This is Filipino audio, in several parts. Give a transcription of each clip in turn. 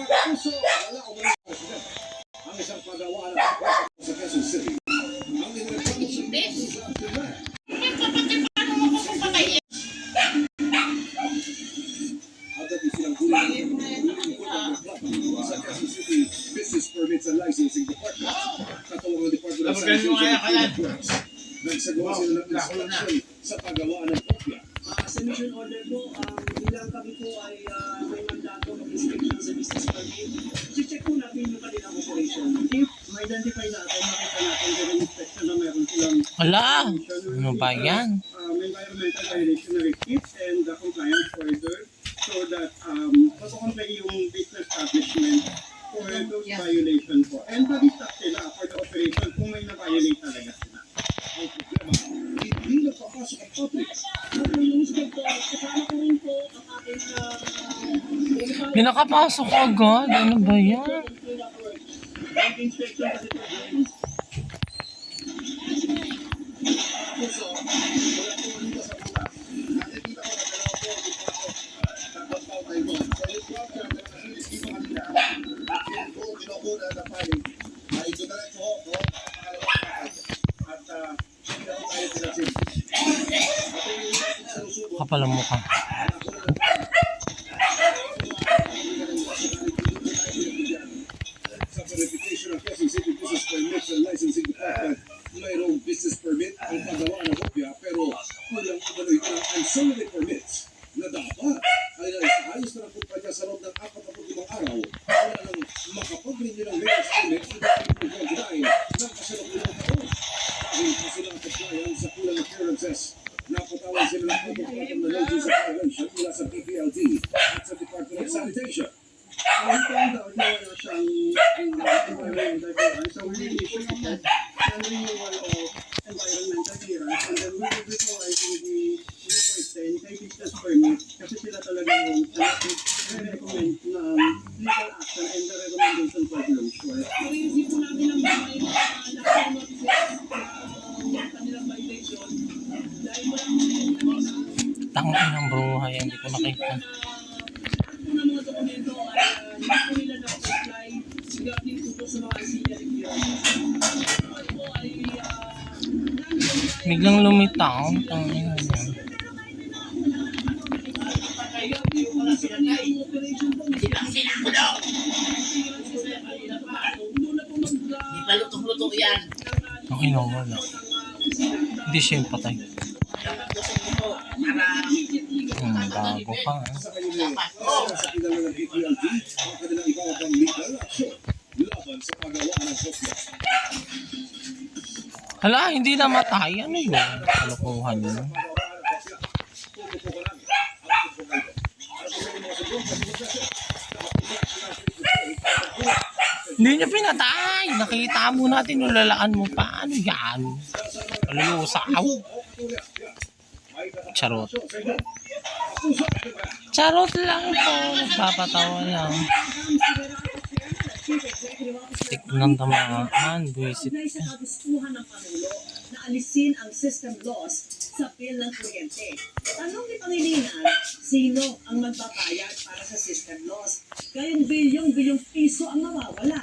puso, wala o wala president. Ang isang pagawaan sa Quezon City. Ang inireklamo sa agad isilang sa Quezon City Business Permits and Licensing Department. Katulong ng Department of Sanitation nagsagawa sila ng inspection sa pagawaan ng kopya. Sa mission order po, bilang kami po ay may mandato mag-inspection sa business permit. I-check po natin yung kanilang operation. If ma-identify natin, makita natin yung inspection na meron silang Wala! Ano ba yan? environmental violation na receipt and compliance further so that mapakomply yung business establishment for those violation po. And pag-stop sila for the operation kung may na-violate talaga sila. Ang problema, hindi napapasok ang public. Yung inspector, kasama ko rin po ang aking Pinakapasok agad. Ano ba yan? inspection kasi po dyan. Puso, wala po dito sa butas. Nakikita ko na dalawa po dito ako. Tapos pa tayo mo. So yung structure na nasilis dito kanina, yung po, pinukuna na paling, ito na rin po, pangalawang pakay. At hindi ako tayo pinasin. At yung sinusubok, Kapal ang mukha. sa verification ng Quezon City Business Permits and Licensing Department, mayroong business permit ang paggawa ng kopya pero kulang umano ito ng ancillary permits na dapat ay naisaayos na ng kumpanya sa loob ng 45 araw para nang makapag-renew ng latest permit na dapat i-provide ng kasalukuyang taon. Dahil pa sila ang compliance sa kulang na clearances, napatawan sila ng pagpapatang na notice of violation mula sa PPLD at sa Department of Sanitation. Ang found out na wala siyang environmental clearance, so we will issue the renewal of environmental clearance and then we will be providing the report then kay business permit kasi sila talaga yung recommend na legal action and the recommendation for closure. Hindi po namin ang mga kanilang violation dahil walang Tangin ng bruhay. Hindi ko nakita. ng mga dokumento ay hindi po nila na-apply regarding po sa mga ancillary clearances. Ito po ay Biglang lumitaw. Tangin na yan. Di pa lutong-luto yan. Okay na, wala. Hindi siya yung patay. Bago pa. Sa kanila, sa pinala ng PPLD, ang kanilang ikaw pang legal action laban sa paggawa ng kopya. Hala, hindi namatay. Ano yun? Kalukuhan yun. Hindi niya pinatay. Nakita mo natin, nulalaan mo pa. Ano yan? Kalulusaw. Charot. Charot lang po. Papatawa lang. Tignan tamaan. Buisit. Sa kagustuhan ng Pangulo na alisin ang system loss sa bill ng kuryente. Tanong ni Pangilinan, sino ang magbabayad para sa system loss? Kayong bilyong piso ang mawawala.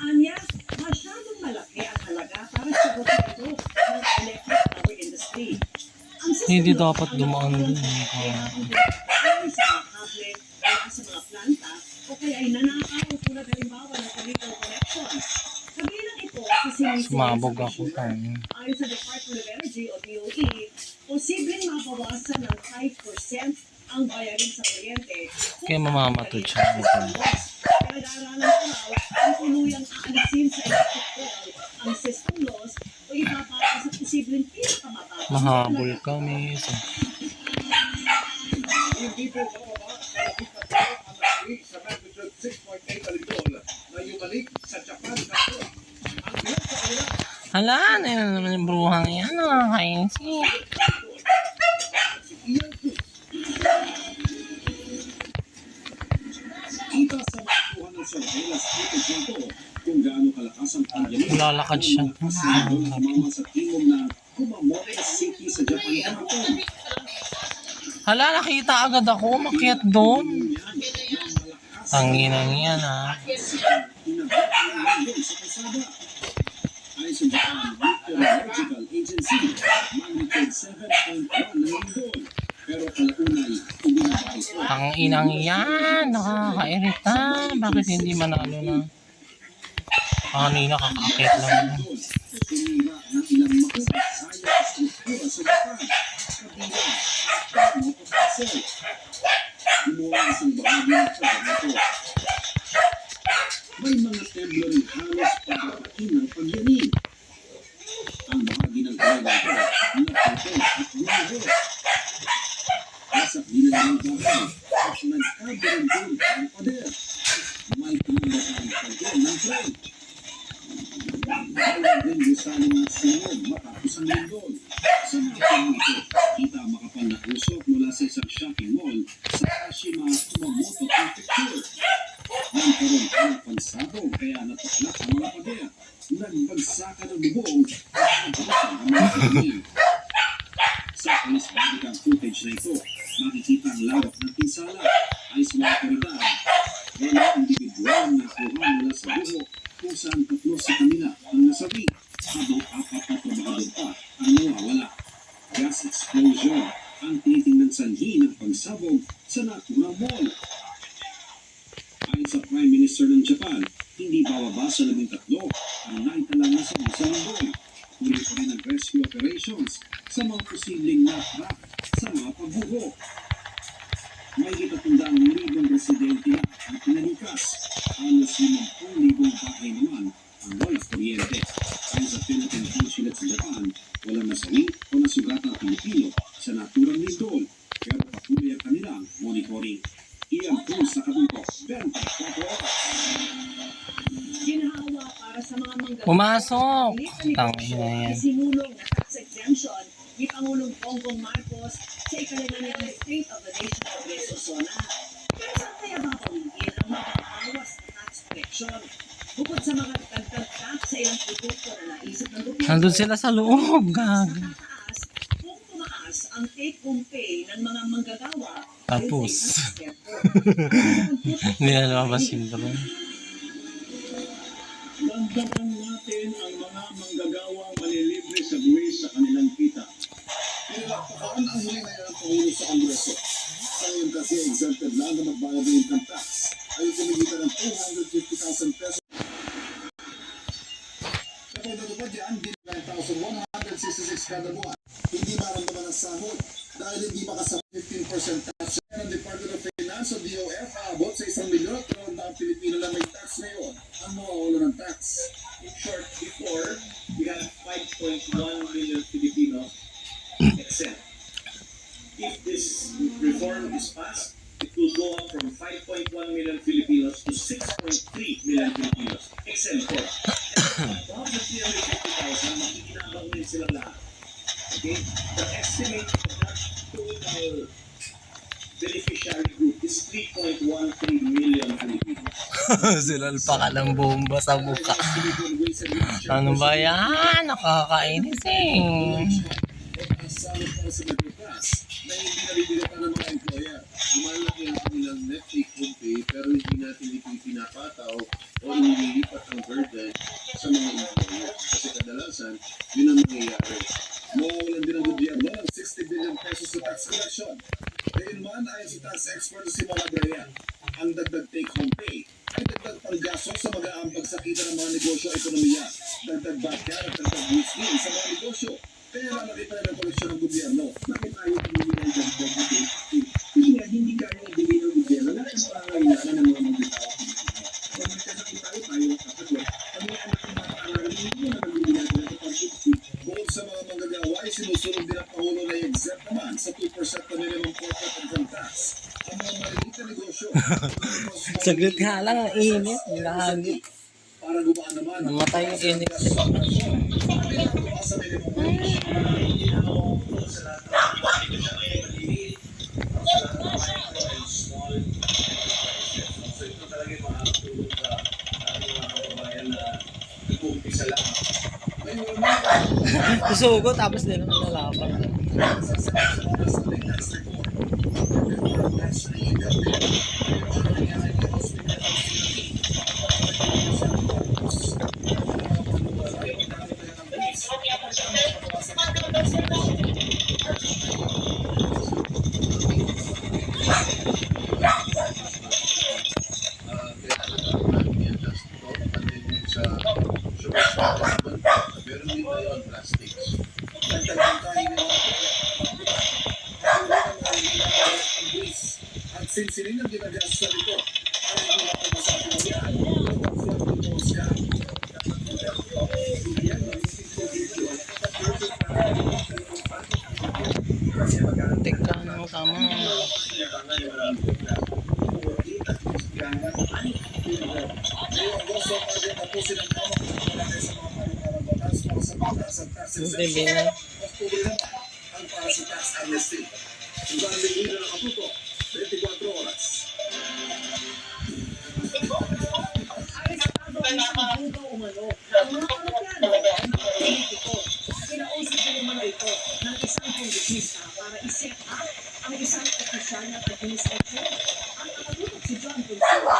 Anya, masyadong malaki ang halaga para sa ito ng electric power industry. Ang system Hindi loss dapat ang dumaan dun. sa mga tablet o sa mga planta o kaya ay nanakaw tulad halimbawa ng chemical connections. Kabilang ito, sisinisin Sumabog ako. Ayon sa Department of Energy o DOE, posibleng mabawasan ng 5% ang bayarin sa kuryente. Kaya mamamatod siya. Pinag-aaralan ko raw ang tuluyang aalisin sa electric bill ang system loss o ipapasa sa posibleng pinakamataas. Mahabol kami. Hindi po bababa sa labing tatlo ang nakawik sa magnitude 6.8 alindol na yumalik sa Japan kapon. Ang bilang sa kanila Hala, ano yun naman yung bruhang yan. Nakakainsi. si Ian Cruz. Kita sa nakuha ng surveillance footage nito kung gaano kalakas ang kanya Lalakad siya. sumama sa timog na Kumamoto City sa Japan kapon. Hala, nakita agad ako. Makiat doon. Yan, ng malakas Tanginang yan ha. Inabutan ng lindol sa kalsada. Ayon sa Japan Meteorological Agency, magnitude 7.1 ng lindol. Pero kalaunay, uminaba ito. Tanginang yan. Nakakairita. Bakit hindi manalo na? Kanina kakakit lang. Tumira ng ilang makasayang struktura sa Japan. Kabila ang motokassel. Gumawa isang bahagi ng trabaho ito. May mga temblo rin halos pagkapain ng pagyanig. Ang bahagi ng talaga ito naputol at gumuho. Kasak din ang bahay at nagkabarangol ang pader. May pinagdaan pagyan ng tren. Mayroon din gusaling ng sunog matapos ang lindol. Sa mga ito, kita makapal na usok mula sa isang shopping mall sa Kashima, Kumamoto Prefecture. Nagkaroon ka ng pansabog kaya natuklak ang mga pader. Nagbagsakan ng bubong at nagbusan ang mga kanin. Sa police bodycam footage na ito, makikita ang lawak ng pinsala ay sa mga otoridad. Wala individual na kuha mula sa buho kung saan 3 sa kanila ang nasabi habang 4 na trabahador pa ang nawawala. Gas explosion ang tinitingnan sanhi ng pagsabog sa Nakura Mall. Ayon sa Prime Minister ng Japan, hindi bababa sa 13 ang naitala na sa lindol. Tuloy pa rin ang rescue operations sa mga posibleng natrap sa mga pagbuho. May 300,000 residente na ang pinalikas. Halos 50,000 bahay naman ang wala kuryente. Ayon sa Philippine Consulate sa Japan, walang nasawi o nasugatan ang Pilipino sa naturang lindol. Pero patuloy ang kanilang monitoring. Iyan po sa kabito, 24 oras. Ginhawa para sa mga manggagawa. Pumasok! Tangina Tangina yan. Isinulong na tax exemption ni Pangulong Bongbong Marcos sa ikalimang State of the Nation Address o SONA. Pero saan kaya babawin ang mapapawas na tax collection? Bukod sa mga dagdag tax sa ilang produkto na naisip ng gobyerno, Nandun sila sa loob. Gag. tataas kung tumaas ang take-home pay ng mga manggagawa. Tapos. ayon sa isang step. Hindi na lumabas yung drone. Dagdagan natin ang mga manggagawang malilibre sa buwis sa kanilang kita. Pinalakpakan ang huli na yan ang Pangulo sa Kongreso. Sa ngayon kasi exempted lang na magbayad ng income tax ay kumigitan ng 250,000 pesos. Kapag natupad yan, din 9,166 kada buwan. Hindi maramdaman ang sahod dahil hindi makasap 15% tax. Ang Department of Finance o DOF aabot sa 1 milyon at 200,000 Pilipino na may tax ngayon ang mawawala ng tax. In short, before, we had 5.1 million Filipinos exempt. If this reform is passed, it will go up from 5.1 million Filipinos to 6.3 million Filipinos exempt for. Above the 350,000, makikinabang din sila lahat. Okay? The estimate of that total beneficiary group is 3.13 million Filipinos. Sila pa ka ng bomba sa mukha. Ano ba yan? Nakakainis eh. Asalot para sa nagbukas na hindi nabibigatan ng mga employer. Lumalaki ang kanilang net take home pay pero hindi natin pinapataw o inilipat ang burden sa mga employer. Kasi kadalasan, yun ang mangyayari. Mawawalan din ang gobyerno ng 60 billion pesos sa tax collection. Ngayon man, ayon sa tax expert na si Malabrea, ang dagdag take home pay ay dagdag panggaso sa mag-aambag sa kita ng mga negosyo at ekonomiya. Dagdag bakya at dagdag boost din sa mga negosyo. Kaya lalaki pa rin ang koleksyon ng gobyerno. Bakit tayo pumili ng dagdag na pay? Kasi nga, hindi kaya ibigay ng gobyerno lahat ng pangangailangan ng mga magkatao. Kung magkasakit tayo, tayo ang sasagot. Kami ang anak ng mga aralin, hindi na nabili natin ang pag-isip. Bukod sa mga manggagawa, ay sinusunod din ang Pangulo na exempt naman sa 2% na minimum corporate income tax. Ang mga maliliit na negosyo. Saglit nga lang, ang init. Lagi. Para gumaan naman. Namatay yung init. Sa minimum wage. Susugo tapos din ang nalaban. dito. Para hindi natin masapin yan. Ito, Oscar. Teka, ano tama? Hindi binan. Ang para sa tax amnesty. Hanggang linggo na nakatuto, 24 oras. Arestado ang isang budo umano na ang mga Amerikano ay mga politiko. Kinausap din naman ito ng isang kongresista para i-set up ang isang opisyal ng administrasyon. Ang nakatutok si John Consuelo.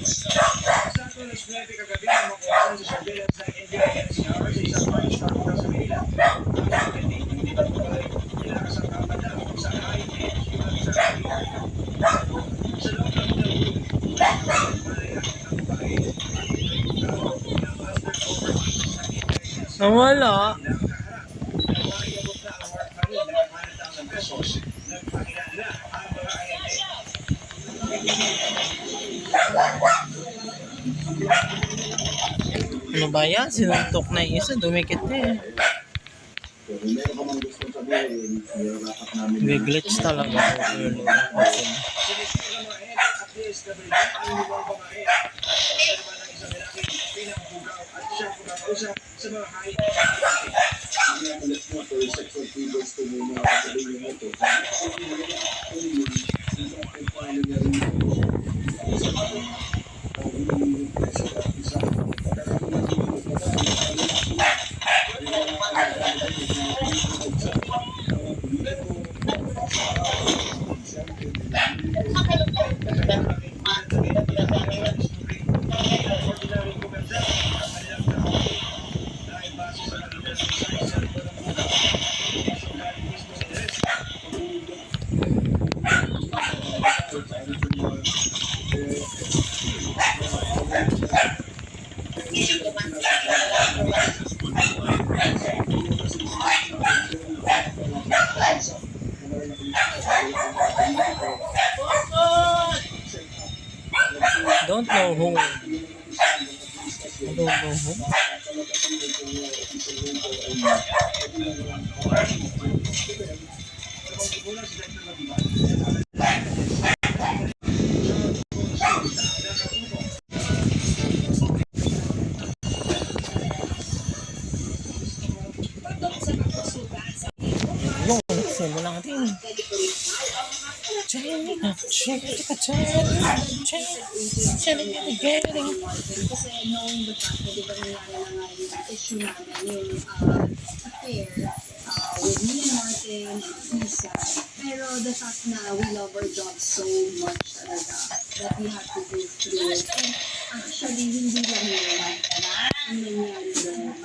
Sa Tulas 9 kagabi na makuha sa surveillance ng NDINCR sa isang branch ng Hotel sa Manila. Ang hindi pa pabalik nilakas ang kamada kung saan ay sa Manila. Sa loob ng hotel room, malaya ang bahay. Nawala. Nakakabot na ang work money na 500,000 pesos. Nagpakila na ang mga ahente. Ano ba yan? Sinuntok na yung isa. Dumikit na eh. Kung meron ka mang gustong sabihin, nilalakat namin May glitch talaga. Sinisira ng mga ahente at DSWD ang limang babae. Sa naman ng isang lalaking pinakabugaw at siya pagkakausap sa mga kahit Let's not for sexual favors to mga kasabihin mo ito. Don't know who. I don't know who. Yung simula natin. Kasi knowing the fact na di ba nangyari na nga yung issue namin, yung affair with me and Martin and Isa. Pero the fact na we love our job so much talaga that we have to go through it. And actually, hindi lang yun. Ang nangyari doon.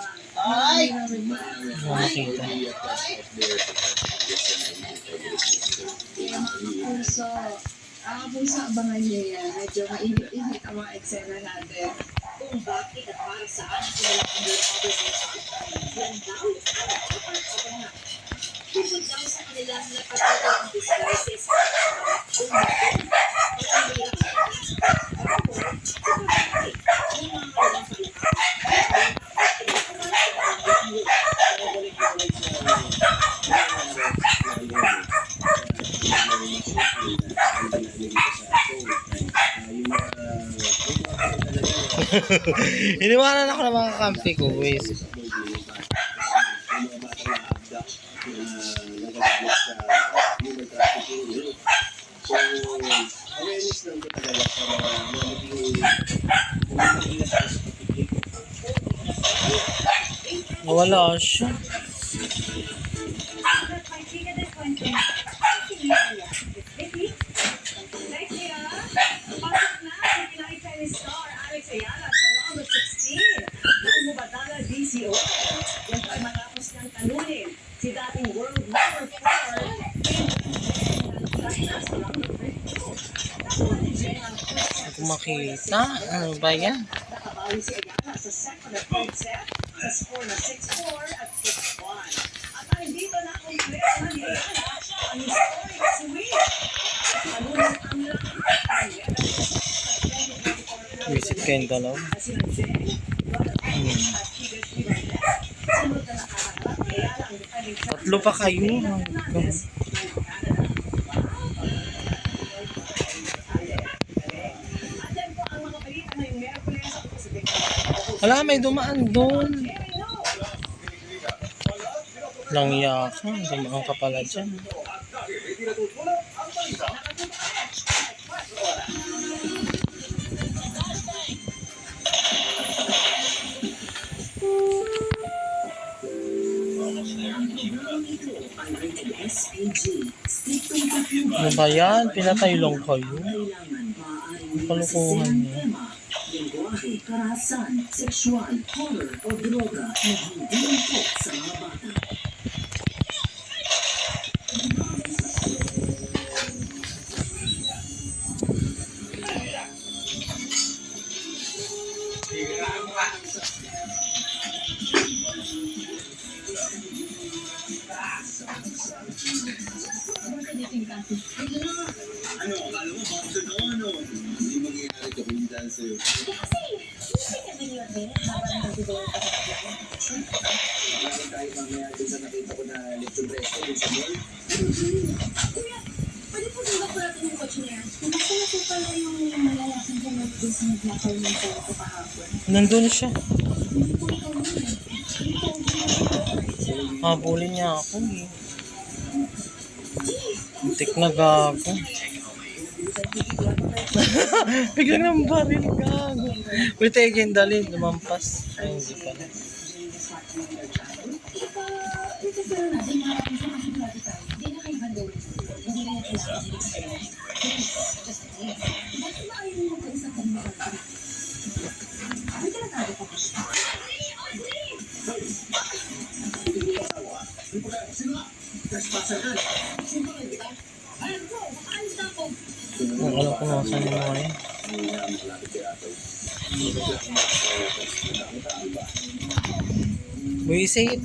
Ay! Makikita. Kaya mga puso, puso abangan niyo yan. Medyo mainit-init ang mga eksena natin. Kung bakit at para saan ang kanilang undercover yan daw ang tungkol daw sa kanilang napagkakang disguises. Kung bakit, Iniwanan ako ng mga kampi ko, guys. So, awareness lang ko talaga sa Nawala siya. Si dating world number 4 Hindi ko makita. Ano ba yan? nakabawi si Ayala sa second at third set sa score na 6-4 at 6-1. At dahil dito na kompleto na ni Ayala ang historic swing Visit kayong dalaw. Tatlo pa kayo. Wala, may dumaan doon. Langya ka. Dumaan ka pala dyan. Ano ba yan? Pinatay lang kayo. Ang kalukuhan niya. Lengguwahe, karahasan, sexual, horror o droga na hindi lingkot sa mga bata. Ano, akala mo, boxer ka ano? Hindi mangyayari ka kung dahil sa'yo. Bakit tayo mamaya dun sa nakita ko na lecture resto dun sa mall? Pwede po tulak ko natin yung kotse niya. Gusto na po pala yung malalaking ko mag-gusto nag-nakaw ng pera ko kahapon. Nandun siya. Hindi po ikaw yun eh. Habulin niya ako eh. Muntik na gago. Biglang nang baril gago. Wait, again, dali. Lumampas. Ay, hindi pala. Ito pero na, di maraming sa masigurado tayo. Di na kayo bandol. Hindi na yung kailangan ng experience. Just saying. Bakit ba ayaw mo mag-isang kami ng country? May tinatago pa ba siya? Ang alam ko nasan yung mga yan. Buisit.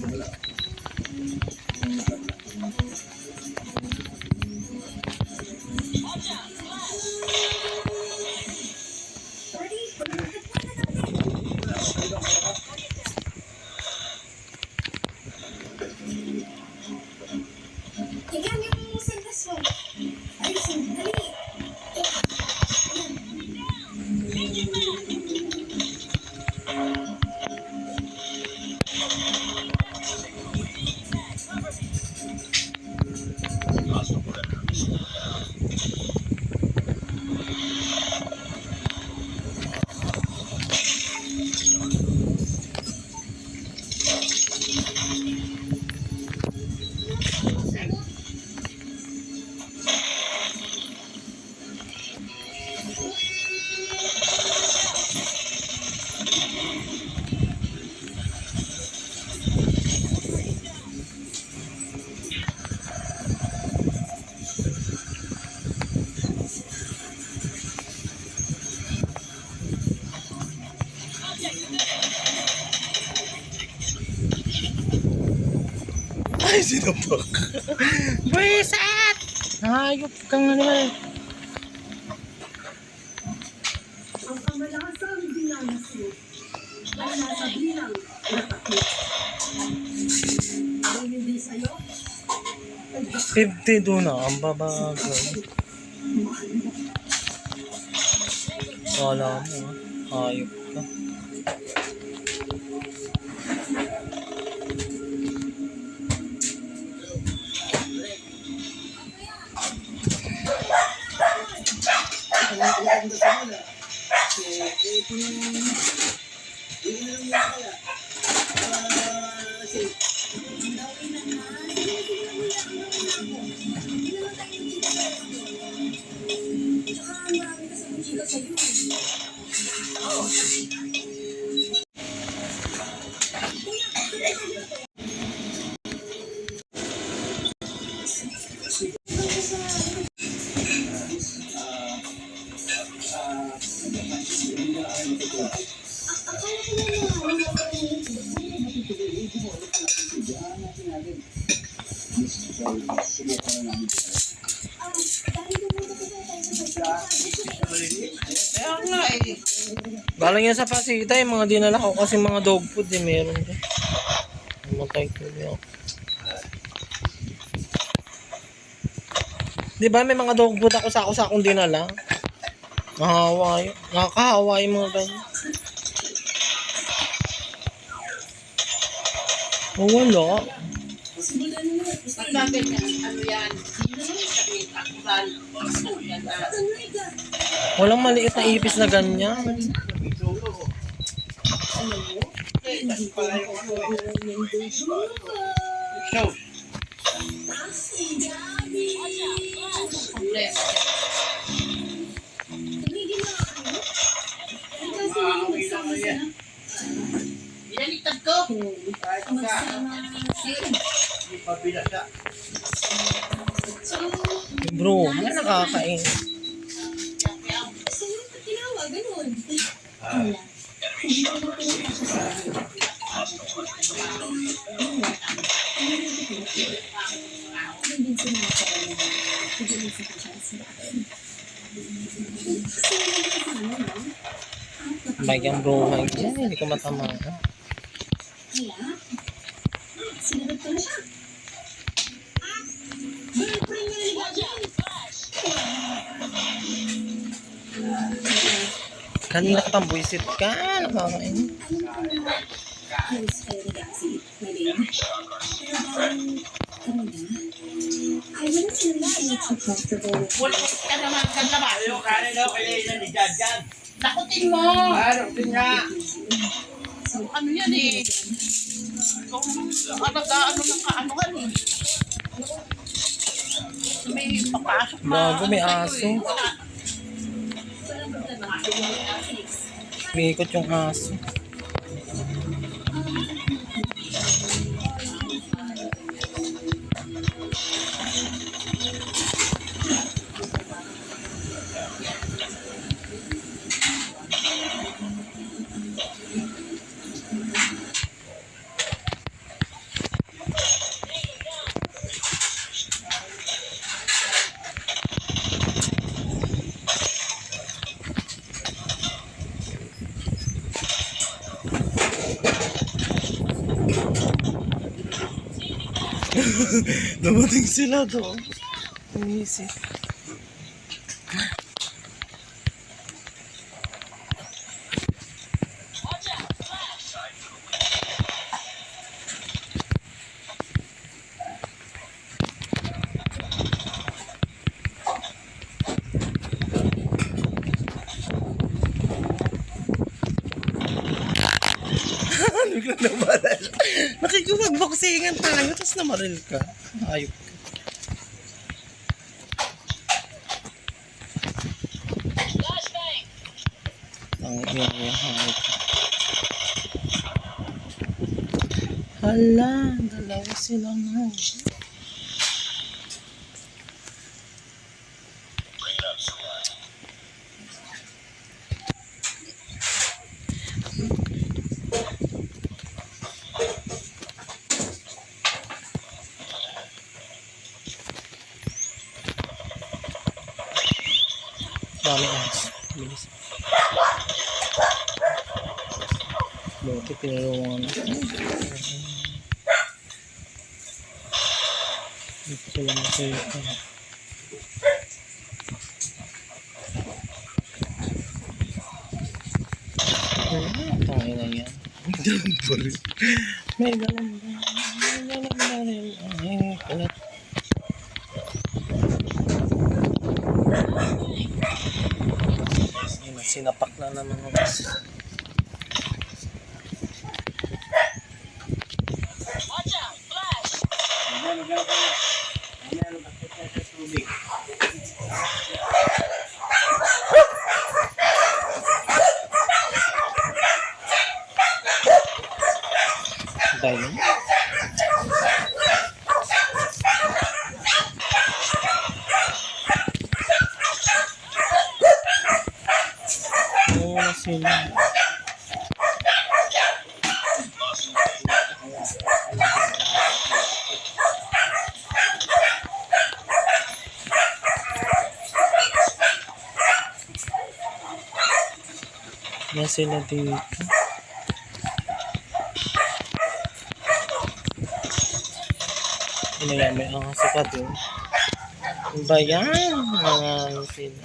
Tingnan yung sentence mo. Ayusin, dali. Ay, sinapak. Buisit! Hayop kang naman. Ang kamalasan dinanas mo ay nasa bilang natakot. Kung hindi sa'yo, 50 doon na. Ang babago. Wala mo ah. Hayop ka. Akala ko na Galing yan sa Pasita, yung mga dinala ko kasi mga dog food eh, meron din. Mamatay ko yun. Di ba may mga dog food ako sa akong dinala? Nakakahawa yung mga ganyan. Oh, wala. Pagka ganyan, ano yan? Sabi, takuran. Yan na. Walang maliit na ipis na ganyan. Show. Problema. Inalitag ko. Bro, may nakakain. Bagang bro, hindi ko matama. Sinagot ko na siya. Girlfriend niya na dyan. Kanina ka pang buisit ka, nakakain. Yes, Legacy. My name. I wouldn't really feel too comfortable with Wala ka naman ka naman. Ayaw ka rin daw kaya ni Jan. Nakutin mo. Nakutin nga. Ano yan eh? Kung ano ng kaanuhan eh. May papasok na. Bago, may aso. May ikot yung aso. Dumating sila doon. Umisip. Biglang namaril. Nakikipag-boxingan tayo, tapos namaril ka. Ayok ka. Ang iyong hayop. Hala, dalawa sila na. Dami ads. Bilis. Buti pinulungan. Dito sila masaya. Tangin na yan. May galang ba? May galang ba rin? Ay, kalat. Sinapak na naman ako. Dahil sila. Yan sila dito. Ano yan? May ahas ka din. Ano ba yan? Mga ano sila.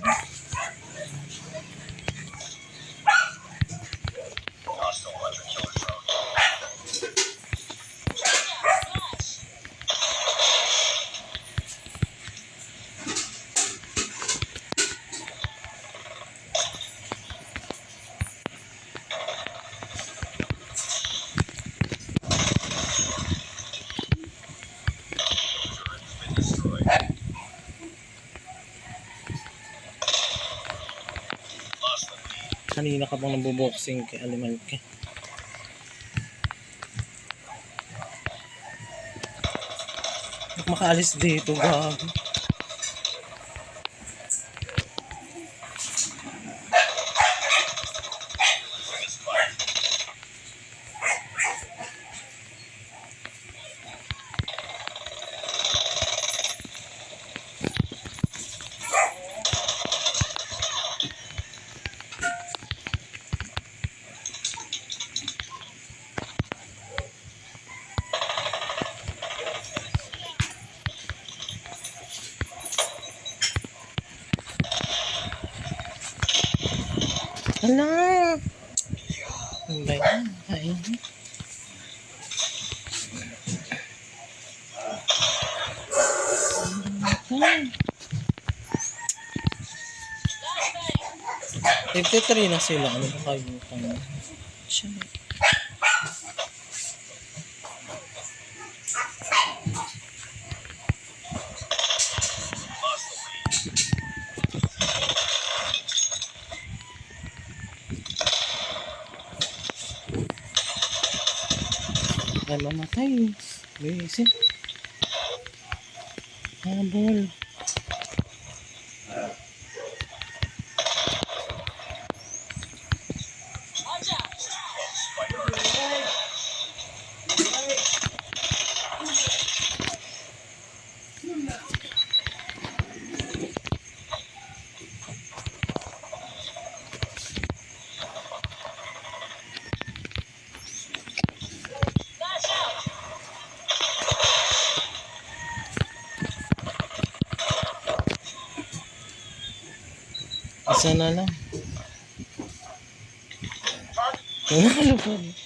Kanina ka bang nabuboxing kay Aliman ka? Huwag makaalis dito, gabi. Hala! Ano ba yan? Ay. Ay. 53 na sila. Ano ba kayo? Siya. Ay, mamatay. Bisin. Habol. Isa na lang. Nanalo pa rin.